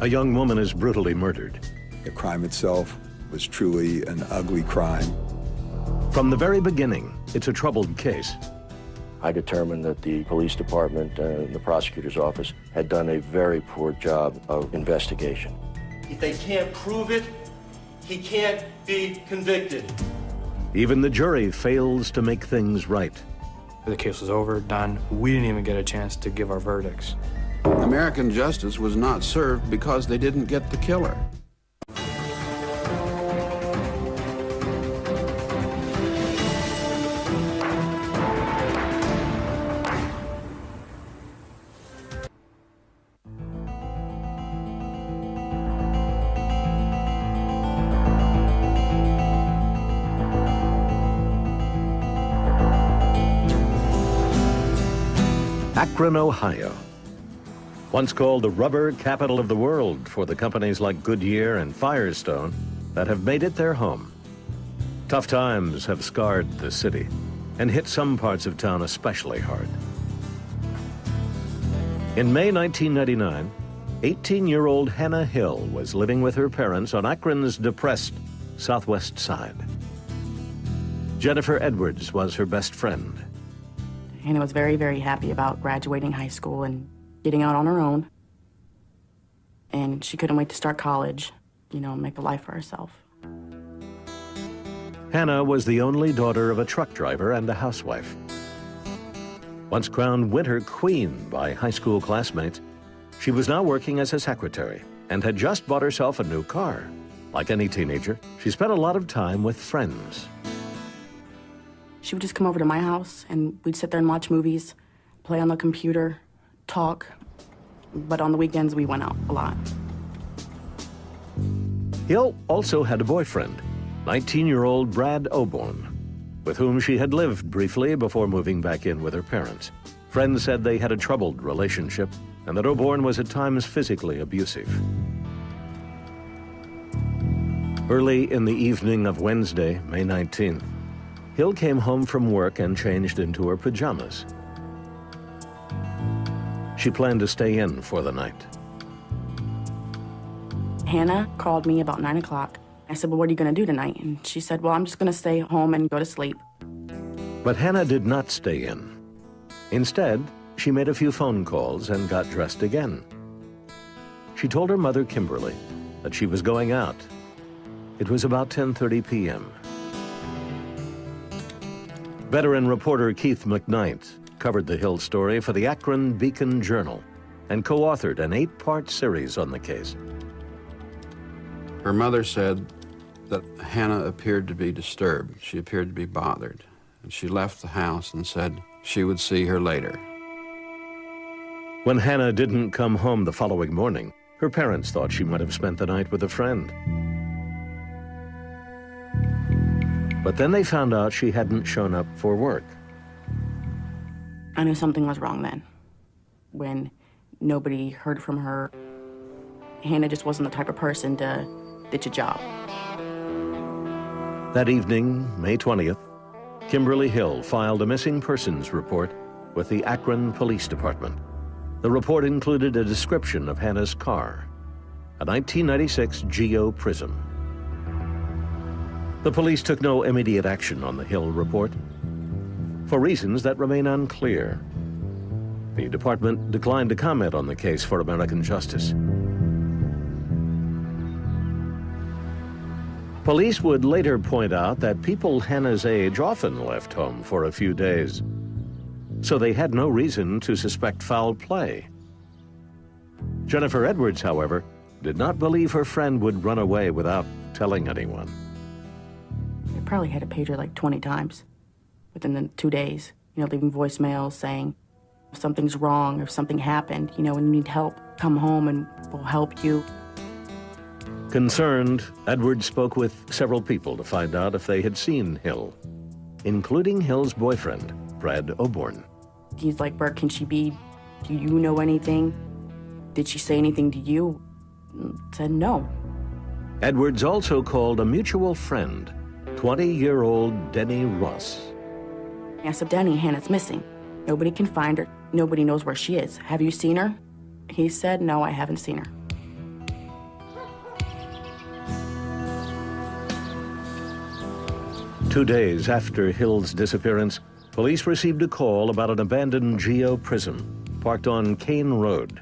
A young woman is brutally murdered. The crime itself was truly an ugly crime. From the very beginning, it's a troubled case. I determined that the police department and the prosecutor's office had done a very poor job of investigation. If they can't prove it, he can't be convicted. Even the jury fails to make things right. The case was over, done. We didn't even get a chance to give our verdicts. American justice was not served because they didn't get the killer. Akron, Ohio. Once called the rubber capital of the world for the companies like Goodyear and Firestone that have made it their home. Tough times have scarred the city and hit some parts of town especially hard. In May 1999, 18-year-old Hannah Hill was living with her parents on Akron's depressed southwest side. Jennifer Edwards was her best friend. Hannah was very, very happy about graduating high school and getting out on her own. And she couldn't wait to start college, you know, make a life for herself. Hannah was the only daughter of a truck driver and a housewife. Once crowned Winter Queen by high school classmates, she was now working as a secretary and had just bought herself a new car. Like any teenager, she spent a lot of time with friends. She would just come over to my house, and we'd sit there and watch movies, play on the computer, talk. But on the weekends, we went out a lot. Hill also had a boyfriend, 19-year-old Brad Oborn, with whom she had lived briefly before moving back in with her parents. Friends said they had a troubled relationship and that Oborn was at times physically abusive. Early in the evening of Wednesday, May 19th, Hill came home from work and changed into her pajamas. She planned to stay in for the night. Hannah called me about 9 o'clock. I said, well, what are you going to do tonight? And she said, well, I'm just going to stay home and go to sleep. But Hannah did not stay in. Instead, she made a few phone calls and got dressed again. She told her mother, Kimberly, that she was going out. It was about 10:30 p.m. Veteran reporter Keith McKnight covered the Hill story for the Akron Beacon Journal and co-authored an 8-part series on the case. Her mother said that Hannah appeared to be disturbed. She appeared to be bothered. And she left the house and said she would see her later. When Hannah didn't come home the following morning, her parents thought she might have spent the night with a friend. But then they found out she hadn't shown up for work. I knew something was wrong then. When nobody heard from her, Hannah just wasn't the type of person to ditch a job. That evening, May 20th, Kimberly Hill filed a missing persons report with the Akron Police Department. The report included a description of Hannah's car, a 1996 Geo Prism. The police took no immediate action on the Hill report for reasons that remain unclear. The department declined to comment on the case for American justice. Police would later point out that people Hannah's age often left home for a few days, so they had no reason to suspect foul play. Jennifer Edwards, however, did not believe her friend would run away without telling anyone. I probably had to page her like 20 times within the 2 days, you know, leaving voicemails saying, if something's wrong, if something happened, you know, and you need help, come home and we'll help you. Concerned, Edwards spoke with several people to find out if they had seen Hill, including Hill's boyfriend, Brad Oborn. He's like, Bert, can she be, do you know anything? Did she say anything to you? Said no. Edwards also called a mutual friend, 20-year-old Denny Ross. I said, Denny, Hannah's missing. Nobody can find her. Nobody knows where she is. Have you seen her? He said, no, I haven't seen her. 2 days after Hill's disappearance, police received a call about an abandoned Geo Prism parked on Kane Road,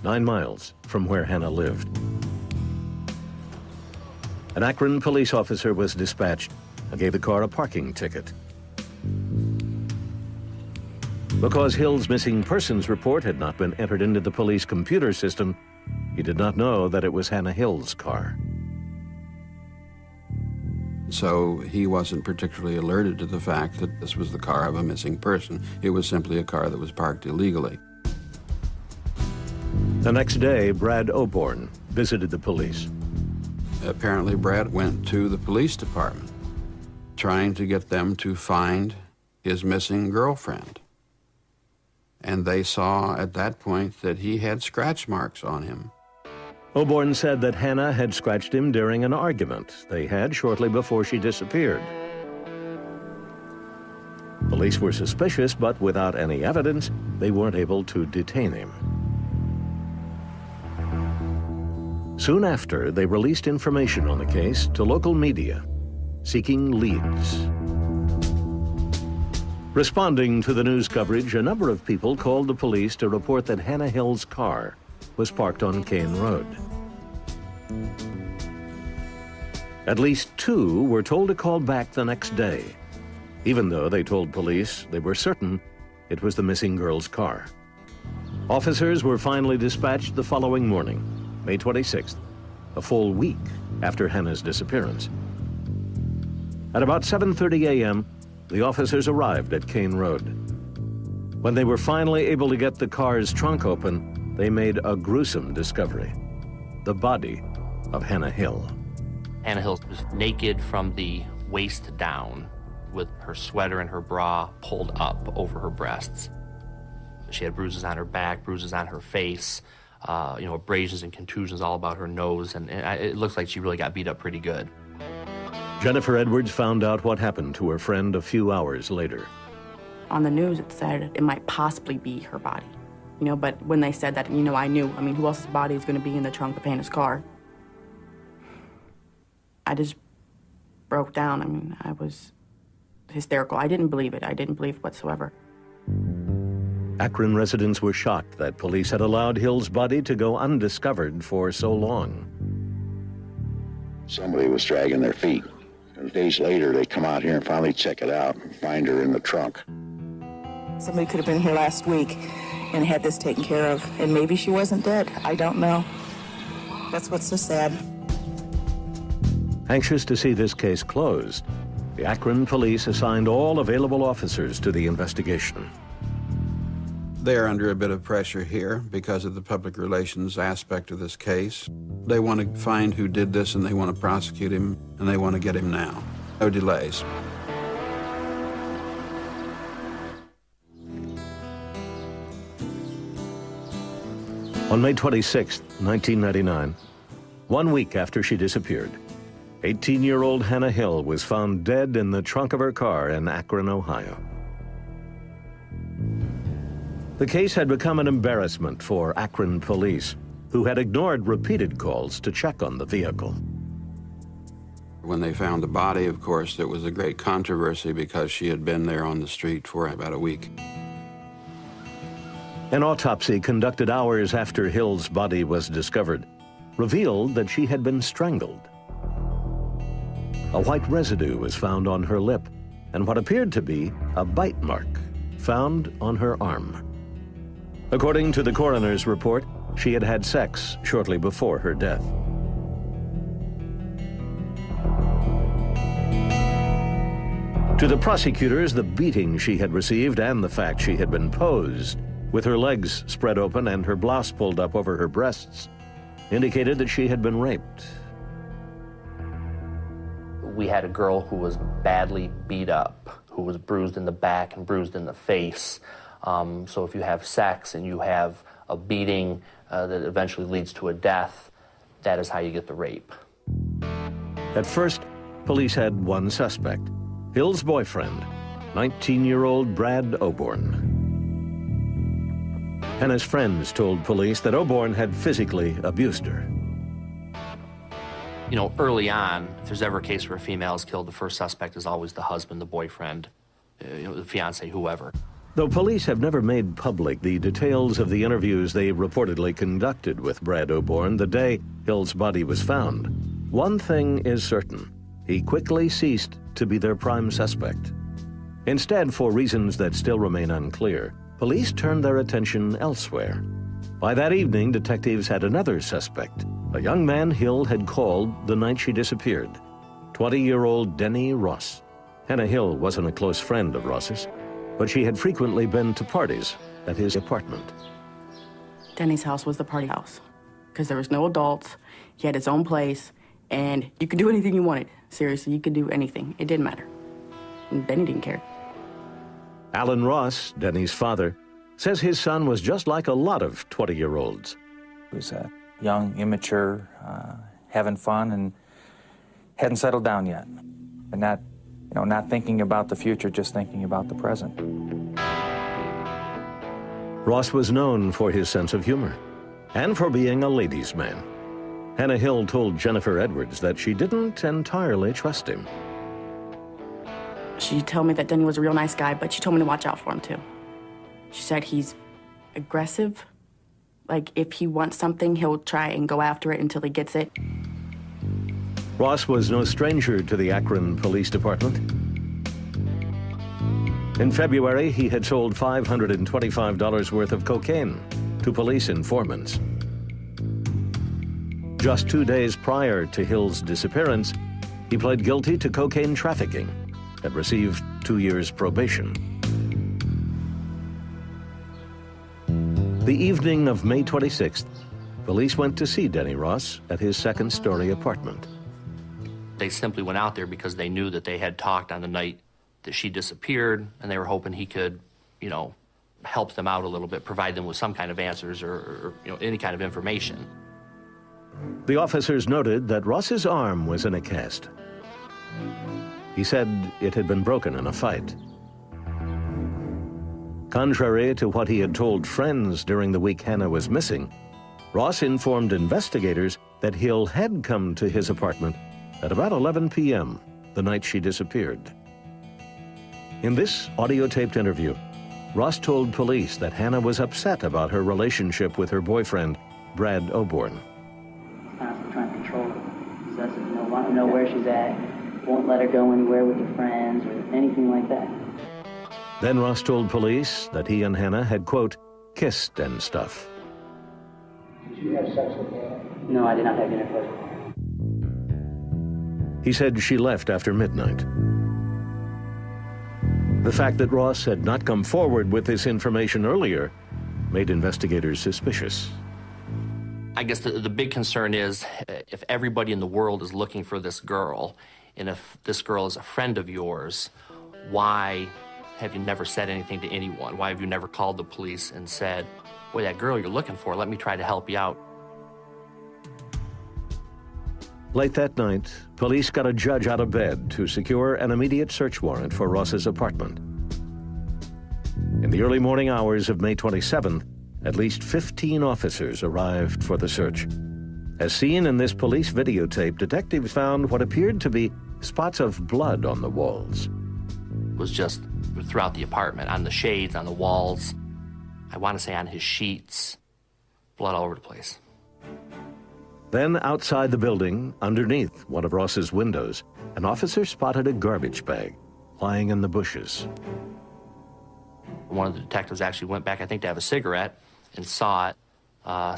9 miles from where Hannah lived. An Akron police officer was dispatched and gave the car a parking ticket. Because Hill's missing persons report had not been entered into the police computer system, he did not know that it was Hannah Hill's car. So he wasn't particularly alerted to the fact that this was the car of a missing person. It was simply a car that was parked illegally. The next day, Brad Oborn visited the police. Apparently, Brad went to the police department trying to get them to find his missing girlfriend. And they saw at that point that he had scratch marks on him. Oborn said that Hannah had scratched him during an argument they had shortly before she disappeared. Police were suspicious, but without any evidence, they weren't able to detain him. Soon after, they released information on the case to local media, seeking leads. Responding to the news coverage, a number of people called the police to report that Hannah Hill's car was parked on Kane Road. At least 2 were told to call back the next day, even though they told police they were certain it was the missing girl's car. Officers were finally dispatched the following morning, May 26th, a full week after Hannah's disappearance. At about 7:30 a.m., the officers arrived at Kane Road. When they were finally able to get the car's trunk open, they made a gruesome discovery: the body of Hannah Hill. Hannah Hill was naked from the waist down, with her sweater and her bra pulled up over her breasts. She had bruises on her back, bruises on her face, abrasions and contusions all about her nose, and it looks like she really got beat up pretty good. Jennifer Edwards found out what happened to her friend a few hours later. On the news, it said it might possibly be her body. But when they said that, I knew. Who else's body is going to be in the trunk of Hannah's car? I just broke down. I was hysterical. I didn't believe it. I didn't believe it whatsoever. Akron residents were shocked that police had allowed Hill's body to go undiscovered for so long. Somebody was dragging their feet. And days later, they come out here and finally check it out and find her in the trunk. Somebody could have been here last week and had this taken care of, and maybe she wasn't dead. I don't know. That's what's so sad. Anxious to see this case closed, the Akron police assigned all available officers to the investigation. They're under a bit of pressure here because of the public relations aspect of this case. They want to find who did this, and they want to prosecute him, and they want to get him now. No delays. On May 26, 1999, 1 week after she disappeared, 18-year-old Hannah Hill was found dead in the trunk of her car in Akron, Ohio. The case had become an embarrassment for Akron police, who had ignored repeated calls to check on the vehicle. When they found the body, of course, there was a great controversy because she had been there on the street for about a week. An autopsy conducted hours after Hill's body was discovered revealed that she had been strangled. A white residue was found on her lip, and what appeared to be a bite mark found on her arm. According to the coroner's report, she had had sex shortly before her death. To the prosecutors, the beating she had received and the fact she had been posed, with her legs spread open and her blouse pulled up over her breasts, indicated that she had been raped. We had a girl who was badly beat up, who was bruised in the back and bruised in the face. So if you have sex and you have a beating that eventually leads to a death, that is how you get the rape. At first, police had one suspect, Hill's boyfriend, 19-year-old Brad Oborn. Hannah's friends told police that Oborn had physically abused her. You know, early on, if there's ever a case where a female is killed, the first suspect is always the husband, the boyfriend, the fiance, whoever. Though police have never made public the details of the interviews they reportedly conducted with Brad Oborn the day Hill's body was found, one thing is certain. He quickly ceased to be their prime suspect. Instead, for reasons that still remain unclear, police turned their attention elsewhere. By that evening, detectives had another suspect, a young man Hill had called the night she disappeared, 20-year-old Denny Ross. Hannah Hill wasn't a close friend of Ross's, but she had frequently been to parties at his apartment. Denny's house was the party house because there was no adults. He had his own place, and you could do anything you wanted. Seriously, you could do anything. It didn't matter. And Denny didn't care. Alan Ross, Denny's father, says his son was just like a lot of 20-year-olds. He was young, immature, having fun, and hadn't settled down yet. And not thinking about the future, just thinking about the present. Ross was known for his sense of humor and for being a ladies' man. Hannah Hill told Jennifer Edwards that she didn't entirely trust him. She told me that Denny was a real nice guy, but she told me to watch out for him, too. She said he's aggressive. Like, if he wants something, he'll try and go after it until he gets it. Ross was no stranger to the Akron Police Department. In February, he had sold $525 worth of cocaine to police informants. Just 2 days prior to Hill's disappearance, he pled guilty to cocaine trafficking and received 2 years probation. The evening of May 26th, police went to see Denny Ross at his second-story apartment. They simply went out there because they knew that they had talked on the night that she disappeared, and they were hoping he could, help them out a little bit, provide them with some kind of answers or any kind of information. The officers noted that Ross's arm was in a cast. He said it had been broken in a fight. Contrary to what he had told friends during the week Hannah was missing, Ross informed investigators that Hill had come to his apartment at about 11 p.m. the night she disappeared. In this audio-taped interview, Ross told police that Hannah was upset about her relationship with her boyfriend, Brad Oborn. Constantly trying to control her. He doesn't want to know where she's at, won't let her go anywhere with her friends or anything like that. Then Ross told police that he and Hannah had, quote, kissed and stuff. Did you have sex with her? No, I did not have intercourse with her. He said she left after midnight. The fact that Ross had not come forward with this information earlier made investigators suspicious. I guess the big concern is if everybody in the world is looking for this girl, and if this girl is a friend of yours, why have you never said anything to anyone? Why have you never called the police and said, boy, that girl you're looking for, let me try to help you out? Late that night, police got a judge out of bed to secure an immediate search warrant for Ross's apartment. In the early morning hours of May 27th, at least 15 officers arrived for the search. As seen in this police videotape, detectives found what appeared to be spots of blood on the walls. It was just throughout the apartment, on the shades, on the walls. I want to say on his sheets, blood all over the place. Then outside the building, underneath one of Ross's windows, an officer spotted a garbage bag lying in the bushes. One of the detectives actually went back, I think, to have a cigarette and saw it,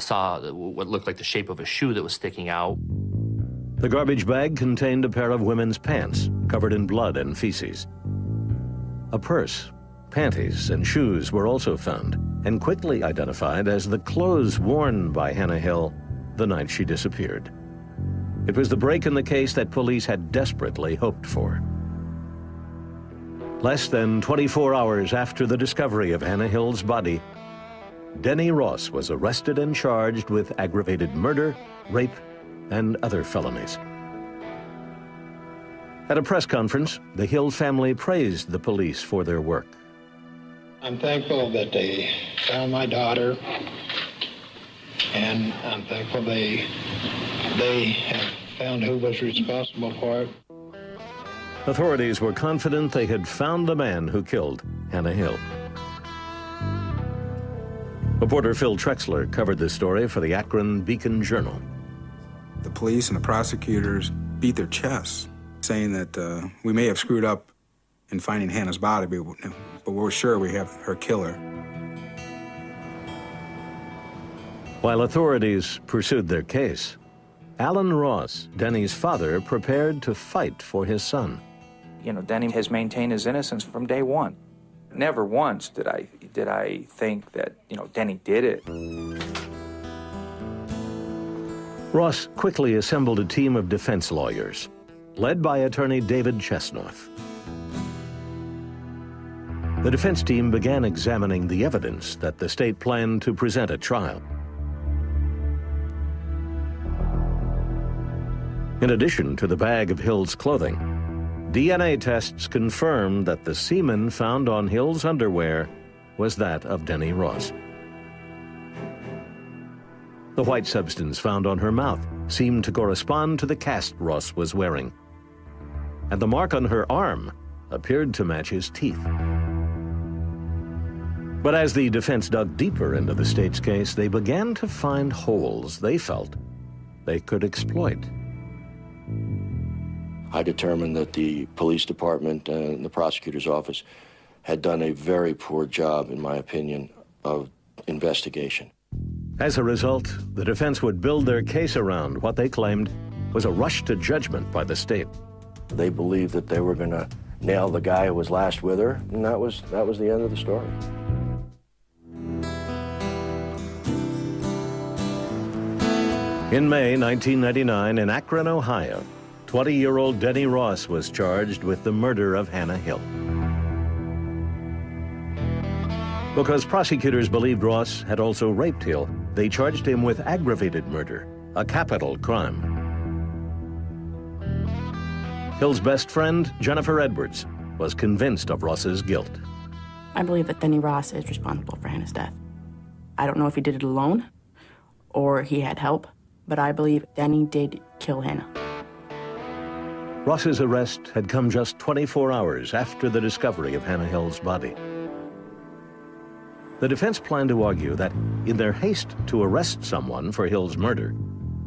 saw what looked like the shape of a shoe that was sticking out. The garbage bag contained a pair of women's pants covered in blood and feces. A purse, panties, and shoes were also found and quickly identified as the clothes worn by Hannah Hill the night she disappeared. It was the break in the case that police had desperately hoped for. Less than 24 hours after the discovery of Hannah Hill's body, Denny Ross was arrested and charged with aggravated murder, rape, and other felonies. At a press conference, the Hill family praised the police for their work. I'm thankful that they found my daughter, and I'm thankful they have found who was responsible for it. Authorities were confident they had found the man who killed Hannah Hill. Reporter Phil Trexler covered this story for the Akron Beacon Journal. The police and the prosecutors beat their chests, saying that we may have screwed up in finding Hannah's body, but we're sure we have her killer. While authorities pursued their case, Alan Ross, Denny's father, prepared to fight for his son. You know, Denny has maintained his innocence from day one. Never once did I think that, you know, Denny did it. Ross quickly assembled a team of defense lawyers, led by attorney David Chesnoff. The defense team began examining the evidence that the state planned to present at trial. In addition to the bag of Hill's clothing, DNA tests confirmed that the semen found on Hill's underwear was that of Denny Ross. The white substance found on her mouth seemed to correspond to the cast Ross was wearing, and the mark on her arm appeared to match his teeth. But as the defense dug deeper into the state's case, they began to find holes they felt they could exploit. I determined that the police department and the prosecutor's office had done a very poor job, in my opinion, of investigation. As a result, the defense would build their case around what they claimed was a rush to judgment by the state. They believed that they were going to nail the guy who was last with her, and that was the end of the story. In May 1999, in Akron, Ohio, 20-year-old Denny Ross was charged with the murder of Hannah Hill. Because prosecutors believed Ross had also raped Hill, they charged him with aggravated murder, a capital crime. Hill's best friend, Jennifer Edwards, was convinced of Ross's guilt. I believe that Denny Ross is responsible for Hannah's death. I don't know if he did it alone or he had help, but I believe Denny did kill Hannah. Ross's arrest had come just 24 hours after the discovery of Hannah Hill's body. The defense planned to argue that in their haste to arrest someone for Hill's murder,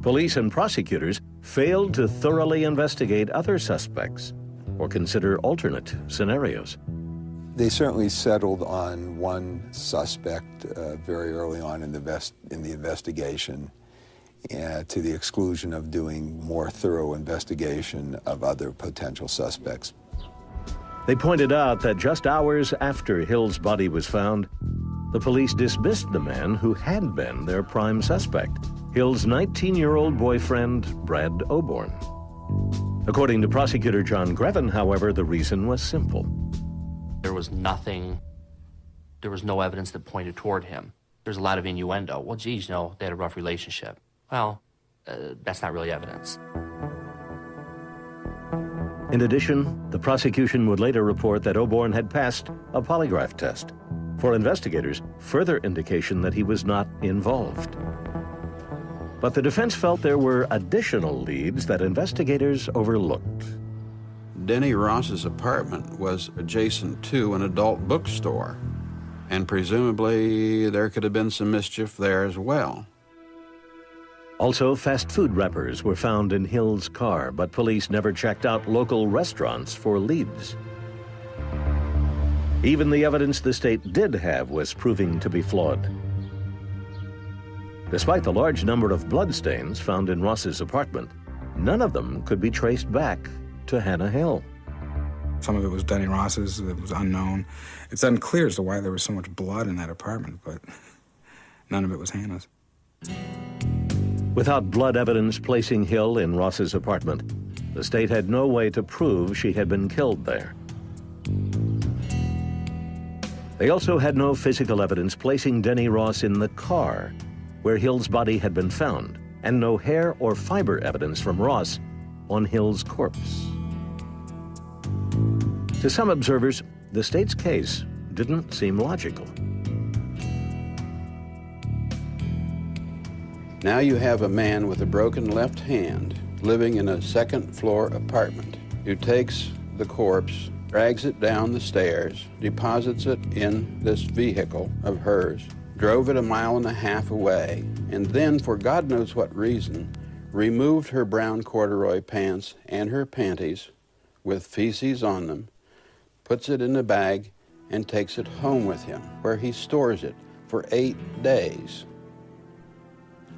police and prosecutors failed to thoroughly investigate other suspects or consider alternate scenarios. They certainly settled on one suspect very early on in the investigation, to the exclusion of doing more thorough investigation of other potential suspects. They pointed out that just hours after Hill's body was found, the police dismissed the man who had been their prime suspect, Hill's 19-year-old boyfriend, Brad Oborn. According to prosecutor John Grevin, however, the reason was simple. There was no evidence that pointed toward him. There's a lot of innuendo. Well, geez, you know, they had a rough relationship. Well, that's not really evidence. In addition, the prosecution would later report that Oborn had passed a polygraph test. For investigators, further indication that he was not involved. But the defense felt there were additional leads that investigators overlooked. Denny Ross's apartment was adjacent to an adult bookstore, and presumably there could have been some mischief there as well. Also, fast food wrappers were found in Hill's car, but police never checked out local restaurants for leads. Even the evidence the state did have was proving to be flawed. Despite the large number of bloodstains found in Ross's apartment, none of them could be traced back to Hannah Hill. Some of it was Denny Ross's, it was unknown. It's unclear as to why there was so much blood in that apartment, but none of it was Hannah's. Without blood evidence placing Hill in Ross's apartment, the state had no way to prove she had been killed there. They also had no physical evidence placing Denny Ross in the car where Hill's body had been found, and no hair or fiber evidence from Ross on Hill's corpse. To some observers, the state's case didn't seem logical. Now you have a man with a broken left hand living in a second-floor apartment, who takes the corpse, drags it down the stairs, deposits it in this vehicle of hers, drove it 1.5 miles away, and then, for God knows what reason, removed her brown corduroy pants and her panties with feces on them, puts it in a bag, and takes it home with him, where he stores it for 8 days.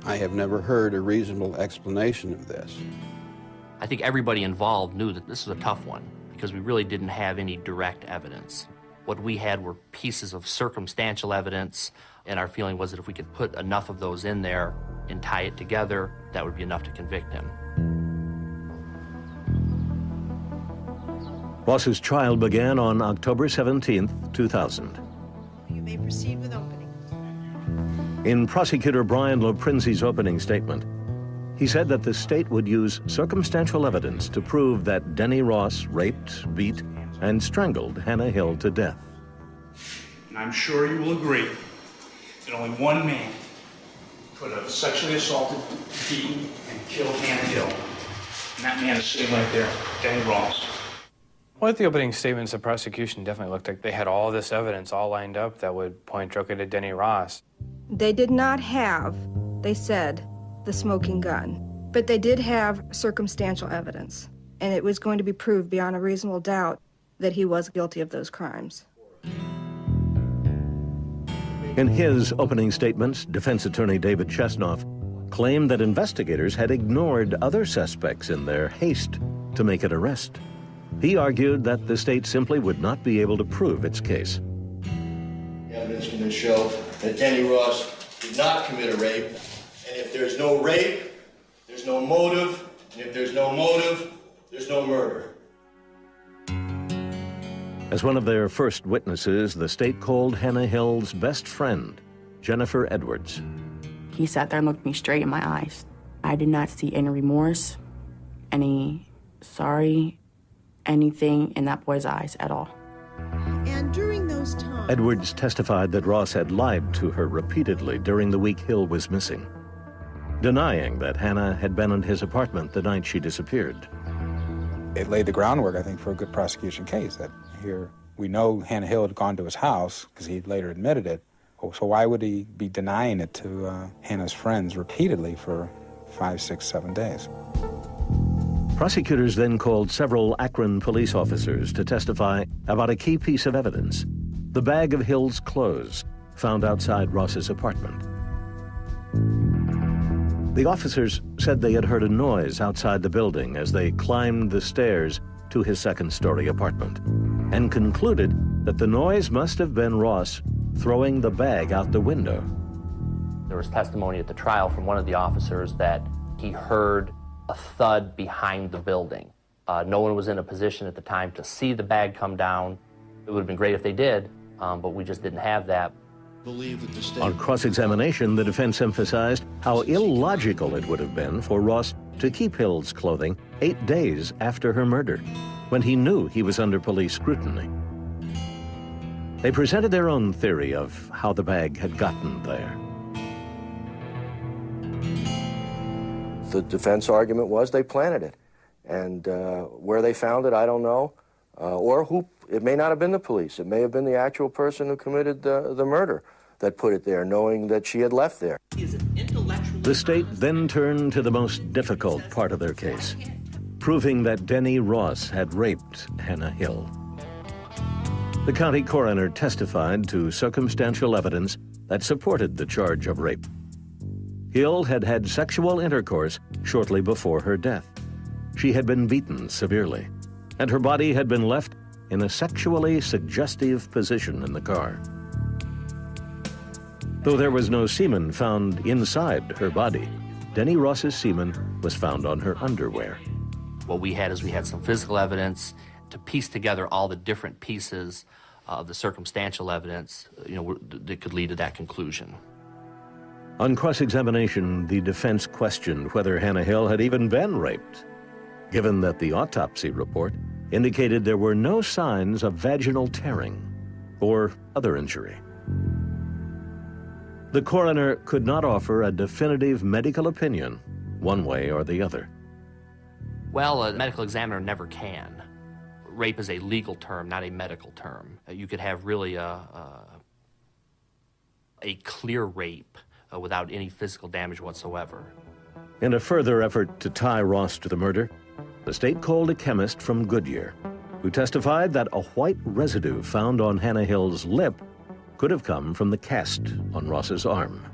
I have never heard a reasonable explanation of this. I think everybody involved knew that this was a tough one because we really didn't have any direct evidence. What we had were pieces of circumstantial evidence, and our feeling was that if we could put enough of those in there and tie it together, that would be enough to convict him. Ross's trial began on October 17th, 2000. You may proceed with opening. In Prosecutor Brian Loprinzi's opening statement, he said that the state would use circumstantial evidence to prove that Denny Ross raped, beat, and strangled Hannah Hill to death. And I'm sure you will agree that only one man could have sexually assaulted, beaten, and killed Hannah Hill. And that man is sitting right there, Denny Ross. Well, at the opening statements, the prosecution definitely looked like they had all this evidence all lined up that would point directly to Denny Ross. They did not have, they said, the smoking gun, but they did have circumstantial evidence, and it was going to be proved beyond a reasonable doubt that he was guilty of those crimes. In his opening statements, defense attorney David Chesnoff claimed that investigators had ignored other suspects in their haste to make an arrest. He argued that the state simply would not be able to prove its case. The evidence can show that Denny Ross did not commit a rape, and if there's no rape, there's no motive, and if there's no motive, there's no murder. As one of their first witnesses, the state called Hannah Hill's best friend, Jennifer Edwards. He sat there and looked me straight in my eyes. I did not see any remorse, any sorry, anything in that boy's eyes at all. And during those times... Edwards testified that Ross had lied to her repeatedly during the week Hill was missing, denying that Hannah had been in his apartment the night she disappeared. It laid the groundwork, I think, for a good prosecution case. That here we know Hannah Hill had gone to his house because he later admitted it. So why would he be denying it to Hannah's friends repeatedly for 5, 6, 7 days? Prosecutors then called several Akron police officers to testify about a key piece of evidence, the bag of Hill's clothes found outside Ross's apartment. The officers said they had heard a noise outside the building as they climbed the stairs to his second-story apartment, and concluded that the noise must have been Ross throwing the bag out the window. There was testimony at the trial from one of the officers that he heard a thud behind the building. No one was in a position at the time to see the bag come down. It would have been great if they did, but we just didn't have that. On cross-examination, the defense emphasized how illogical it would have been for Ross to keep Hill's clothing 8 days after her murder, when he knew he was under police scrutiny. They presented their own theory of how the bag had gotten there. The defense argument was they planted it. And where they found it, I don't know. Or who, it may not have been the police. It may have been the actual person who committed the murder that put it there, knowing that she had left there. The state then turned to the most difficult part of their case, proving that Denny Ross had raped Hannah Hill. The county coroner testified to circumstantial evidence that supported the charge of rape. Hill had had sexual intercourse shortly before her death. She had been beaten severely, and her body had been left in a sexually suggestive position in the car. Though there was no semen found inside her body, Denny Ross's semen was found on her underwear. What we had is we had some physical evidence to piece together all the different pieces of the circumstantial evidence, that could lead to that conclusion. On cross-examination, the defense questioned whether Hannah Hill had even been raped, given that the autopsy report indicated there were no signs of vaginal tearing or other injury. The coroner could not offer a definitive medical opinion one way or the other. Well, a medical examiner never can. Rape is a legal term, not a medical term. You could have really a clear rape without any physical damage whatsoever. In a further effort to tie Ross to the murder, the state called a chemist from Goodyear, who testified that a white residue found on Hannah Hill's lip could have come from the cast on Ross's arm.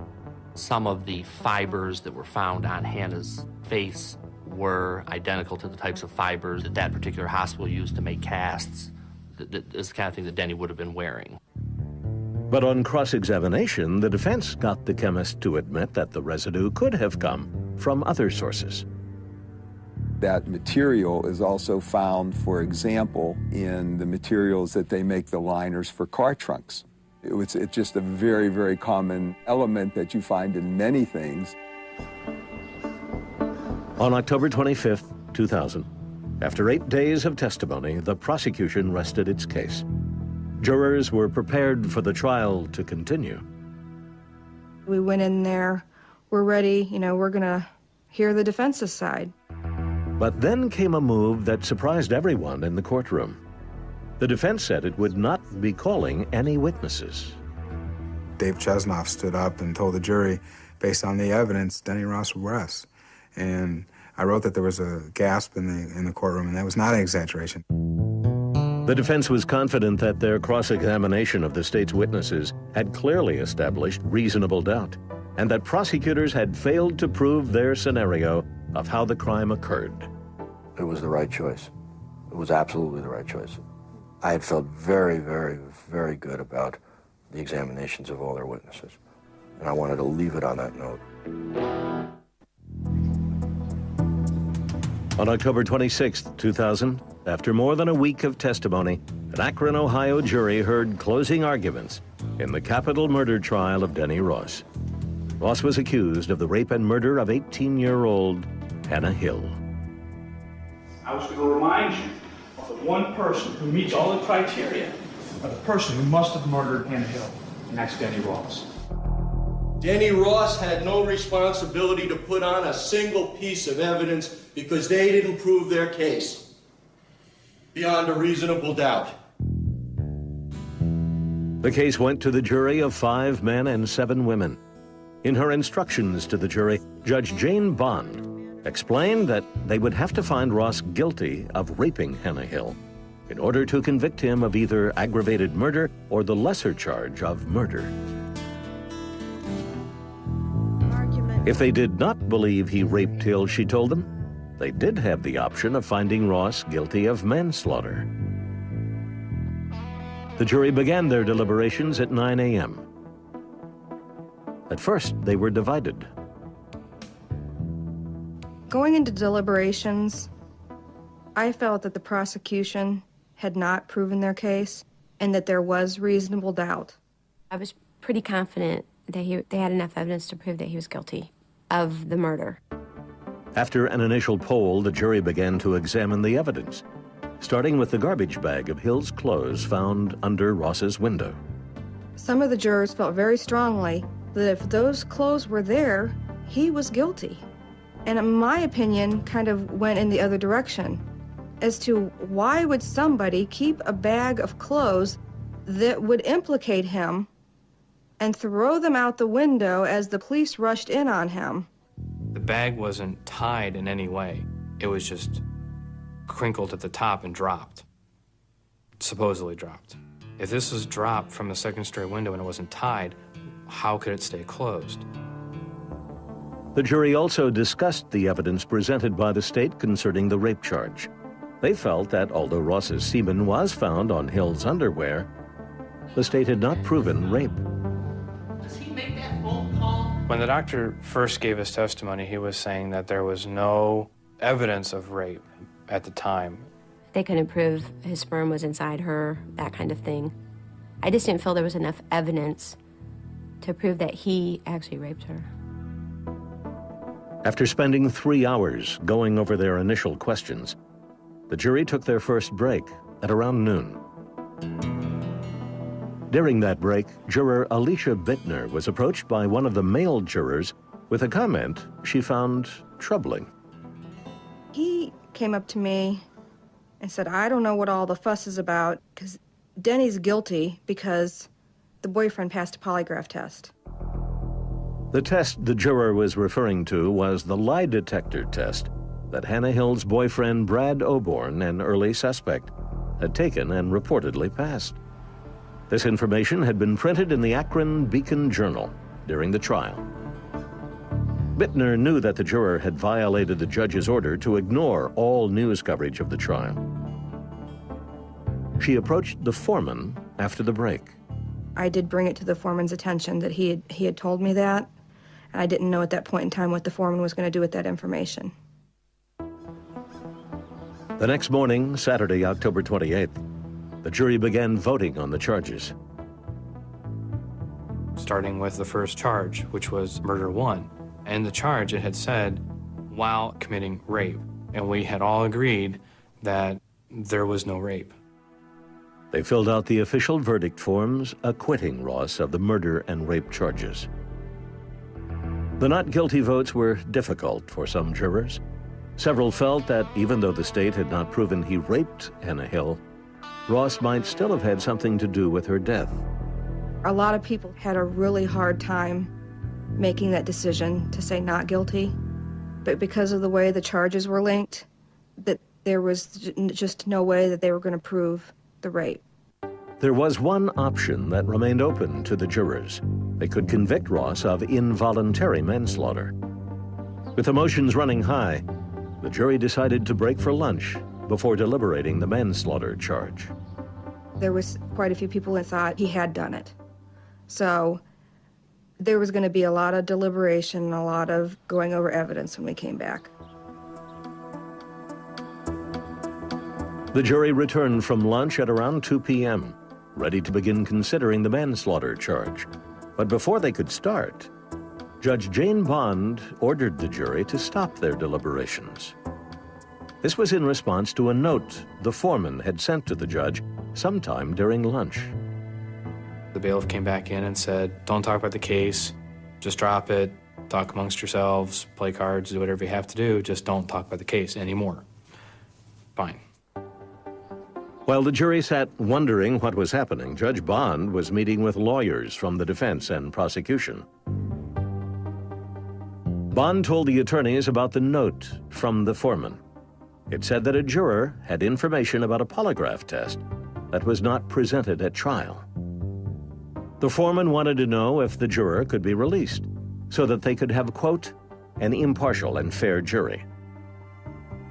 Some of the fibers that were found on Hannah's face were identical to the types of fibers that that particular hospital used to make casts. That is the kind of thing that Denny would have been wearing. But on cross-examination, the defense got the chemist to admit that the residue could have come from other sources. That material is also found, for example, in the materials that they make the liners for car trunks. It's just a very, very common element that you find in many things. On October 25th, 2000, after 8 days of testimony, the prosecution rested its case. Jurors were prepared for the trial to continue. We went in there, we're ready, we're gonna hear the defense's side. But then came a move that surprised everyone in the courtroom. The defense said it would not be calling any witnesses. Dave Chesnoff stood up and told the jury, based on the evidence, Denny Ross would rest. And I wrote that there was a gasp in the courtroom, and that was not an exaggeration. The defense was confident that their cross-examination of the state's witnesses had clearly established reasonable doubt, and that prosecutors had failed to prove their scenario of how the crime occurred. It was the right choice. It was absolutely the right choice. I had felt very, very, very good about the examinations of all their witnesses, and I wanted to leave it on that note. On October 26, 2000, after more than a week of testimony, an Akron, Ohio jury heard closing arguments in the capital murder trial of Denny Ross. Ross was accused of the rape and murder of 18-year-old Hannah Hill. I was going to remind you of the one person who meets all the criteria of the person who must have murdered Hannah Hill, and that's Denny Ross. Denny Ross had no responsibility to put on a single piece of evidence because they didn't prove their case beyond a reasonable doubt. The case went to the jury of 5 men and 7 women. In her instructions to the jury, Judge Jane Bond explained that they would have to find Ross guilty of raping Hannah Hill in order to convict him of either aggravated murder or the lesser charge of murder. If they did not believe he raped Hill, she told them, they did have the option of finding Ross guilty of manslaughter. The jury began their deliberations at 9 a.m. At first, they were divided. Going into deliberations, I felt that the prosecution had not proven their case and that there was reasonable doubt. I was pretty confident that they had enough evidence to prove that he was guilty of the murder. After an initial poll, the jury began to examine the evidence, starting with the garbage bag of Hill's clothes found under Ross's window. Some of the jurors felt very strongly that if those clothes were there, he was guilty. And in my opinion, kind of went in the other direction as to why would somebody keep a bag of clothes that would implicate him and throw them out the window as the police rushed in on him. The bag wasn't tied in any way. It was just crinkled at the top and dropped. Supposedly dropped. If this was dropped from a second-story window and it wasn't tied, how could it stay closed? The jury also discussed the evidence presented by the state concerning the rape charge. They felt that although Ross's semen was found on Hill's underwear, the state had not proven rape. When the doctor first gave his testimony, he was saying that there was no evidence of rape at the time. They couldn't prove his sperm was inside her, that kind of thing. I just didn't feel there was enough evidence to prove that he actually raped her. After spending 3 hours going over their initial questions, the jury took their first break at around noon. During that break, juror Alicia Bittner was approached by one of the male jurors with a comment she found troubling. He came up to me and said, I don't know what all the fuss is about, because Denny's guilty because the boyfriend passed a polygraph test. The test the juror was referring to was the lie detector test that Hannah Hill's boyfriend, Brad Oborn, an early suspect, had taken and reportedly passed. This information had been printed in the Akron Beacon Journal during the trial. Bittner knew that the juror had violated the judge's order to ignore all news coverage of the trial. She approached the foreman after the break. I did bring it to the foreman's attention that he had told me that, and I didn't know at that point in time what the foreman was going to do with that information. The next morning, Saturday, October 28th, the jury began voting on the charges. Starting with the first charge, which was murder 1. And the charge, it had said, while committing rape. And we had all agreed that there was no rape. They filled out the official verdict forms acquitting Ross of the murder and rape charges. The not guilty votes were difficult for some jurors. Several felt that even though the state had not proven he raped Hannah Hill, Ross might still have had something to do with her death. A lot of people had a really hard time making that decision to say not guilty, but because of the way the charges were linked, that there was just no way that they were going to prove the rape. There was one option that remained open to the jurors. They could convict Ross of involuntary manslaughter. With emotions running high, the jury decided to break for lunch before deliberating the manslaughter charge. There was quite a few people that thought he had done it. So there was going to be a lot of deliberation, a lot of going over evidence when we came back. The jury returned from lunch at around 2 p.m., ready to begin considering the manslaughter charge. But before they could start, Judge Jane Bond ordered the jury to stop their deliberations. This was in response to a note the foreman had sent to the judge sometime during lunch. The bailiff came back in and said, don't talk about the case, just drop it, talk amongst yourselves, play cards, do whatever you have to do, just don't talk about the case anymore. Fine. While the jury sat wondering what was happening, Judge Bond was meeting with lawyers from the defense and prosecution. Bond told the attorneys about the note from the foreman. It said that a juror had information about a polygraph test that was not presented at trial. The foreman wanted to know if the juror could be released so that they could have, quote, an impartial and fair jury.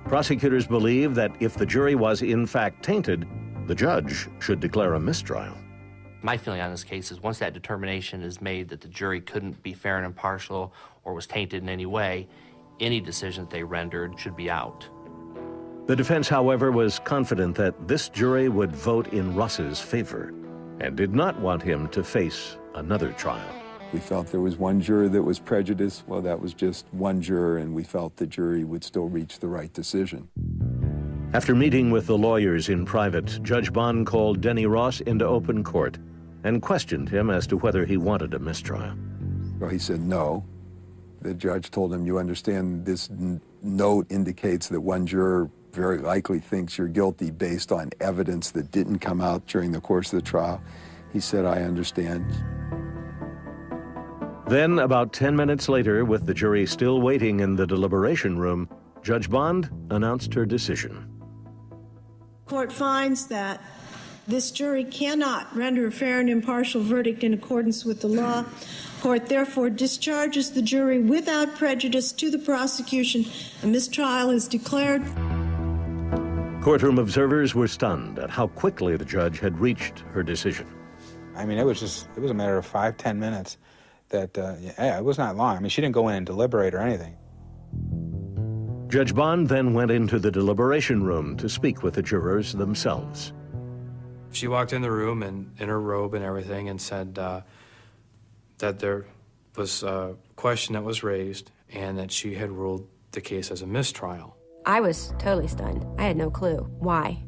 Prosecutors believe that if the jury was in fact tainted, the judge should declare a mistrial. My feeling on this case is once that determination is made that the jury couldn't be fair and impartial or was tainted in any way, any decision that they rendered should be out. The defense, however, was confident that this jury would vote in Ross's favor and did not want him to face another trial. We felt there was one juror that was prejudiced. Well, that was just one juror, and we felt the jury would still reach the right decision. After meeting with the lawyers in private, Judge Bond called Denny Ross into open court and questioned him as to whether he wanted a mistrial. Well, he said no. The judge told him, you understand this note indicates that one juror very likely thinks you're guilty based on evidence that didn't come out during the course of the trial. He said, I understand. Then, about 10 minutes later, with the jury still waiting in the deliberation room, Judge Bond announced her decision. Court finds that this jury cannot render a fair and impartial verdict in accordance with the law. Court therefore discharges the jury without prejudice to the prosecution. A mistrial is declared. Courtroom observers were stunned at how quickly the judge had reached her decision. I mean, it was a matter of 5-10 minutes. That, it was not long. I mean, she didn't go in and deliberate or anything. Judge Bond then went into the deliberation room to speak with the jurors themselves. She walked in the room and in her robe and everything and said that there was a question that was raised and that she had ruled the case as a mistrial. I was totally stunned. I had no clue. Why?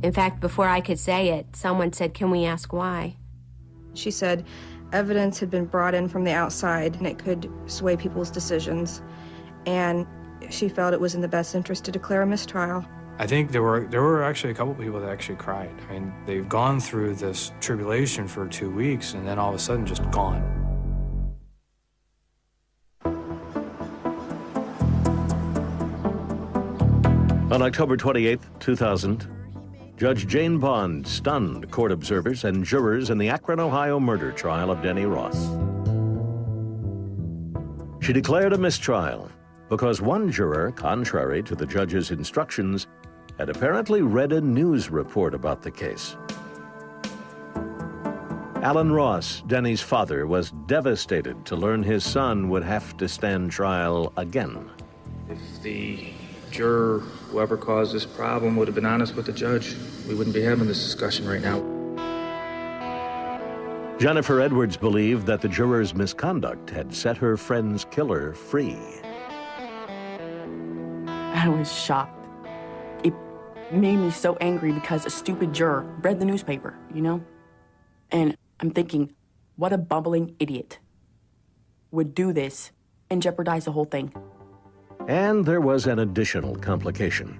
In fact, before I could say it, someone said, can we ask why? She said evidence had been brought in from the outside and it could sway people's decisions. And she felt it was in the best interest to declare a mistrial. I think there were actually a couple people that actually cried. I mean, they've gone through this tribulation for 2 weeks and then all of a sudden just gone. On October 28, 2000, Judge Jane Bond stunned court observers and jurors in the Akron, Ohio murder trial of Denny Ross. She declared a mistrial because one juror, contrary to the judge's instructions, had apparently read a news report about the case. Alan Ross, Denny's father, was devastated to learn his son would have to stand trial again. If the juror, whoever caused this problem, would have been honest with the judge, we wouldn't be having this discussion right now. Jennifer Edwards believed that the juror's misconduct had set her friend's killer free. I was shocked. It made me so angry because a stupid juror read the newspaper, you know? And I'm thinking, what a bumbling idiot would do this and jeopardize the whole thing. And there was an additional complication.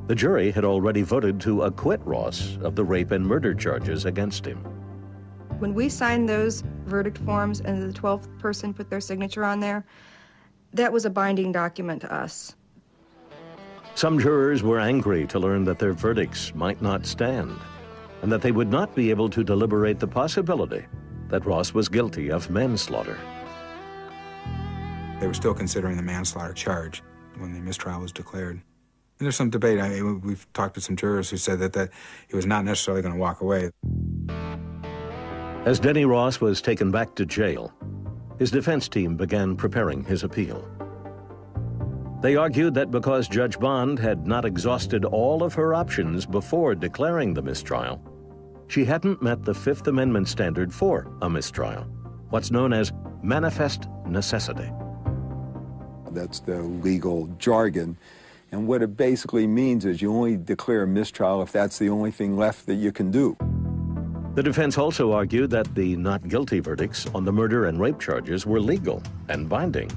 The jury had already voted to acquit Ross of the rape and murder charges against him. When we signed those verdict forms and the 12th person put their signature on there, that was a binding document to us. Some jurors were angry to learn that their verdicts might not stand and that they would not be able to deliberate the possibility that Ross was guilty of manslaughter. They were still considering the manslaughter charge when the mistrial was declared. And there's some debate. We've talked to some jurors who said that he was not necessarily going to walk away. As Denny Ross was taken back to jail, his defense team began preparing his appeal. They argued that because Judge Bond had not exhausted all of her options before declaring the mistrial, she hadn't met the Fifth Amendment standard for a mistrial, what's known as manifest necessity. That's the legal jargon. And what it basically means is you only declare a mistrial if that's the only thing left that you can do. The defense also argued that the not guilty verdicts on the murder and rape charges were legal and binding.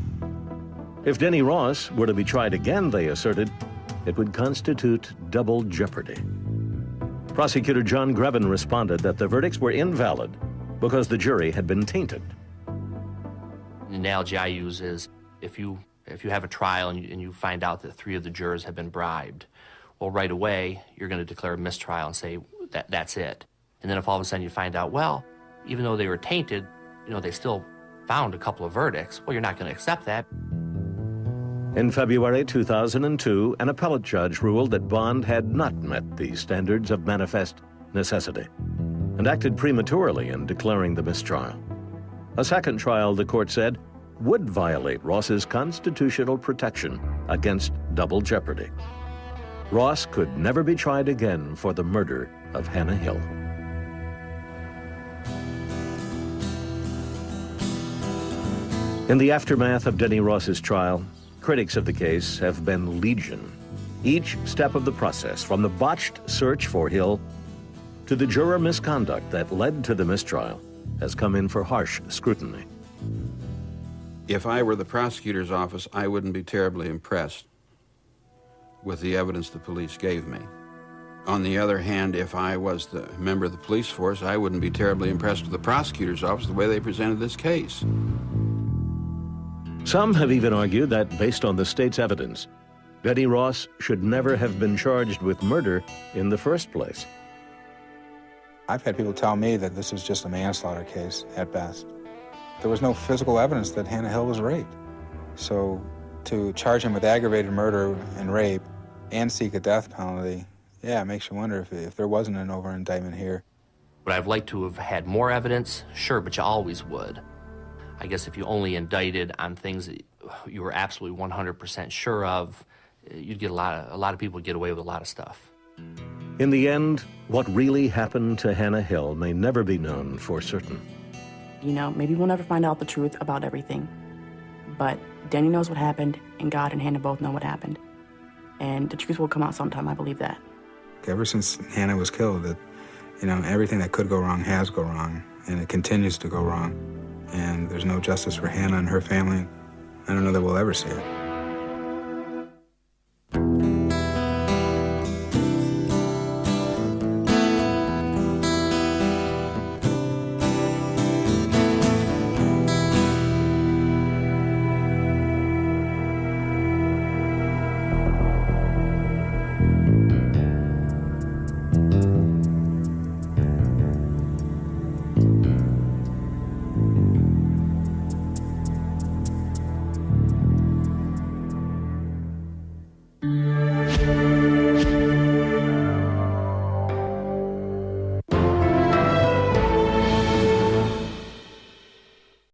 If Denny Ross were to be tried again, they asserted, it would constitute double jeopardy. Prosecutor John Grevin responded that the verdicts were invalid because the jury had been tainted. The analogy I use is if you have a trial and you find out that 3 of the jurors have been bribed, well, right away, you're going to declare a mistrial and say that's it. And then if all of a sudden you find out, well, even though they were tainted, they still found a couple of verdicts, well, you're not going to accept that. In February 2002, an appellate judge ruled that Bond had not met the standards of manifest necessity and acted prematurely in declaring the mistrial. A second trial, the court said, would violate Ross's constitutional protection against double jeopardy. Ross could never be tried again for the murder of Hannah Hill. In the aftermath of Denny Ross's trial, critics of the case have been legion. Each step of the process, from the botched search for Hill to the juror misconduct that led to the mistrial, has come in for harsh scrutiny. If I were the prosecutor's office, I wouldn't be terribly impressed with the evidence the police gave me. On the other hand, if I was the member of the police force, I wouldn't be terribly impressed with the prosecutor's office the way they presented this case. Some have even argued that, based on the state's evidence, Denny Ross should never have been charged with murder in the first place. I've had people tell me that this is just a manslaughter case at best. There was no physical evidence that Hannah Hill was raped. So to charge him with aggravated murder and rape and seek a death penalty, yeah, it makes you wonder if there wasn't an over-indictment here. Would I have liked to have had more evidence? Sure, but you always would. I guess if you only indicted on things that you were absolutely 100% sure of, you'd get a lot of people would get away with a lot of stuff. In the end, what really happened to Hannah Hill may never be known for certain. Maybe we'll never find out the truth about everything. But Denny knows what happened, and God and Hannah both know what happened. And the truth will come out sometime, I believe that. Ever since Hannah was killed, everything that could go wrong has gone wrong, and it continues to go wrong. And there's no justice for Hannah and her family. I don't know that we'll ever see it.